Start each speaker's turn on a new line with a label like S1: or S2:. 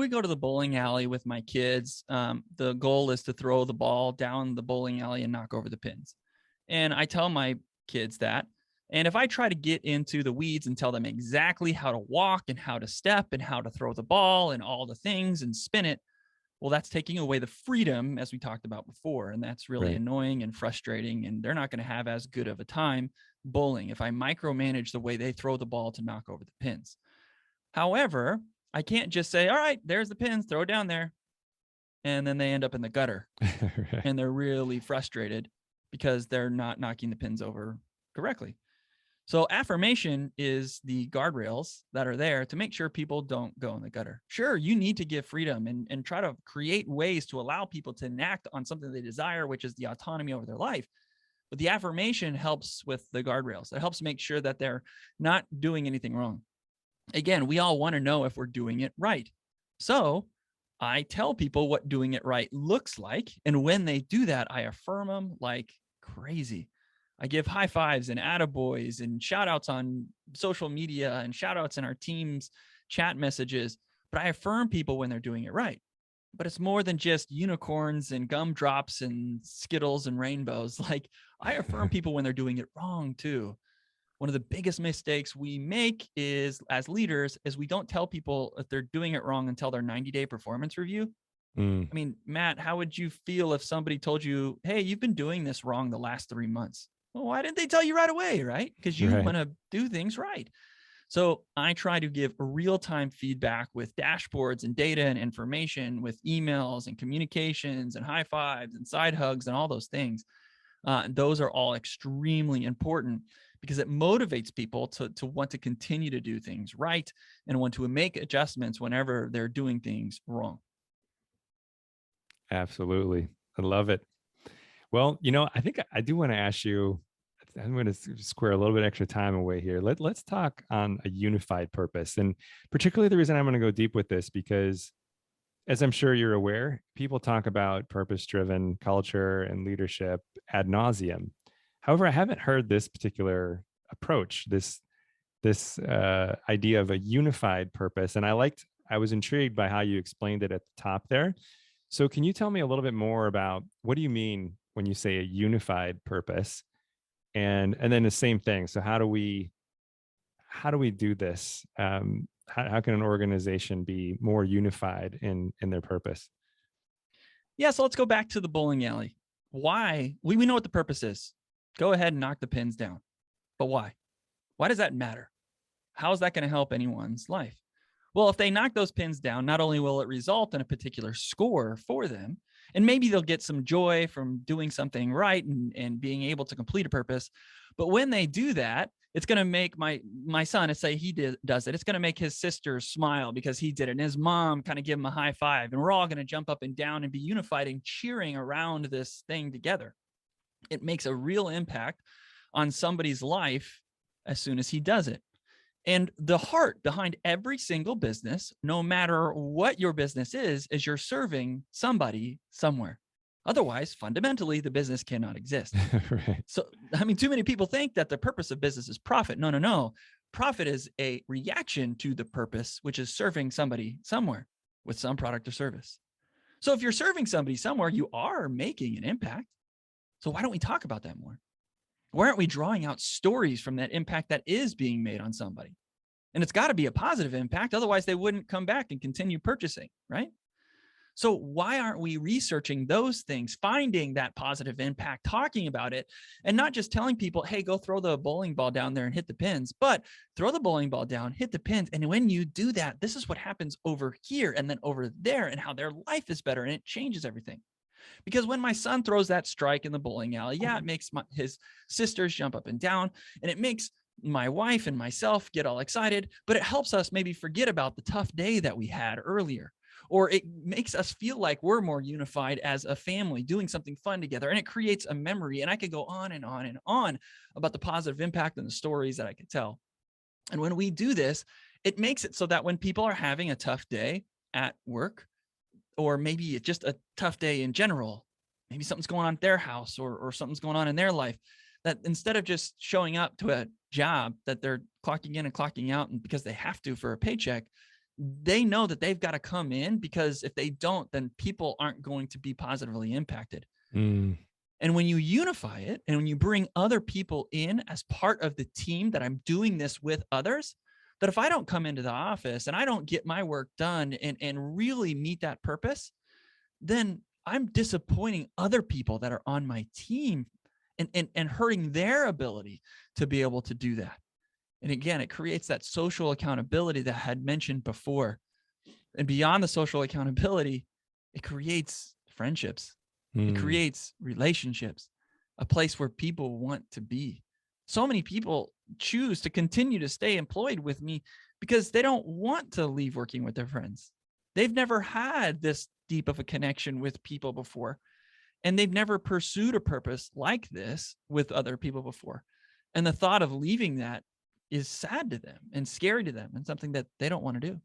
S1: we go to the bowling alley with my kids, the goal is to throw the ball down the bowling alley and knock over the pins. And I tell my kids that. And if I try to get into the weeds and tell them exactly how to walk and how to step and how to throw the ball and all the things and spin it, well, that's taking away the freedom, as we talked about before. And that's really
S2: Right.
S1: annoying and frustrating. And they're not going to have as good of a time bowling if I micromanage the way they throw the ball to knock over the pins. However, I can't just say, all right, there's the pins, throw it down there. And then they end up in the gutter
S2: Right.
S1: and they're really frustrated because they're not knocking the pins over correctly. So affirmation is the guardrails that are there to make sure people don't go in the gutter. Sure, you need to give freedom and try to create ways to allow people to enact on something they desire, which is the autonomy over their life. But the affirmation helps with the guardrails. It helps make sure that they're not doing anything wrong. Again, we all want to know if we're doing it right. So I tell people what doing it right looks like. And when they do that, I affirm them like crazy. I give high fives and attaboys and shout outs on social media and shout outs in our team's chat messages. But I affirm people when they're doing it right. But it's more than just unicorns and gumdrops and Skittles and rainbows. Like I affirm people when they're doing it wrong too. One of the biggest mistakes we make is as leaders is we don't tell people if they're doing it wrong until their 90-day performance review.
S2: Mm.
S1: I mean, Matt, how would you feel if somebody told you, hey, you've been doing this wrong the last 3 months? Well, why didn't they tell you right away, right? Because you
S2: Right.
S1: want to do things right. So I try to give real-time feedback with dashboards and data and information, with emails and communications and high fives and side hugs and all those things. Those are all extremely important because it motivates people to want to continue to do things right and want to make adjustments whenever they're doing things wrong.
S2: Absolutely. I love it. Well, I think I do want to ask you, I'm going to square a little bit extra time away here. Let's talk on a unified purpose. And particularly the reason I'm going to go deep with this, because as I'm sure you're aware, people talk about purpose-driven culture and leadership ad nauseum. However, I haven't heard this particular approach, this idea of a unified purpose. And I was intrigued by how you explained it at the top there. So can you tell me a little bit more about what do you mean when you say a unified purpose? And then the same thing. So how do we do this? How can an organization be more unified in their purpose?
S1: Yeah, so let's go back to the bowling alley. Why? We know what the purpose is. Go ahead and knock the pins down. But why? Why does that matter? How is that going to help anyone's life? Well, if they knock those pins down, not only will it result in a particular score for them, and maybe they'll get some joy from doing something right and being able to complete a purpose. But when they do that, it's going to make my son, let's say does it, it's going to make his sister smile because he did it. And his mom kind of give him a high five. And we're all going to jump up and down and be unified and cheering around this thing together. It makes a real impact on somebody's life as soon as he does it. And the heart behind every single business, no matter what your business is you're serving somebody somewhere. Otherwise, fundamentally, the business cannot exist.
S2: Right.
S1: So, I mean, too many people think that the purpose of business is profit. No. Profit is a reaction to the purpose, which is serving somebody somewhere with some product or service. So if you're serving somebody somewhere, you are making an impact. So why don't we talk about that more? Why aren't we drawing out stories from that impact that is being made on somebody? And it's got to be a positive impact. Otherwise, they wouldn't come back and continue purchasing, right? So why aren't we researching those things, finding that positive impact, talking about it, and not just telling people, hey, go throw the bowling ball down there and hit the pins, but throw the bowling ball down, hit the pins. And when you do that, this is what happens over here and then over there and how their life is better. And it changes everything. Because when my son throws that strike in the bowling alley, yeah, it makes his sisters jump up and down, and it makes my wife and myself get all excited, but it helps us maybe forget about the tough day that we had earlier. Or it makes us feel like we're more unified as a family doing something fun together. And it creates a memory. And I could go on and on and on about the positive impact and the stories that I could tell. And when we do this, it makes it so that when people are having a tough day at work, or maybe it's just a tough day in general, maybe something's going on at their house or something's going on in their life, that instead of just showing up to a job that they're clocking in and clocking out and because they have to for a paycheck, they know that they've got to come in, because if they don't, then people aren't going to be positively impacted.
S2: Mm.
S1: And when you unify it and when you bring other people in as part of the team, that I'm doing this with others, that if I don't come into the office and I don't get my work done and really meet that purpose, then I'm disappointing other people that are on my team and hurting their ability to be able to do that. And again, it creates that social accountability that I had mentioned before. And beyond the social accountability, it creates friendships. It
S2: Mm.
S1: creates relationships, a place where people want to be. So many people choose to continue to stay employed with me because they don't want to leave working with their friends. They've never had this deep of a connection with people before, and they've never pursued a purpose like this with other people before. And the thought of leaving that is sad to them and scary to them and something that they don't want to do.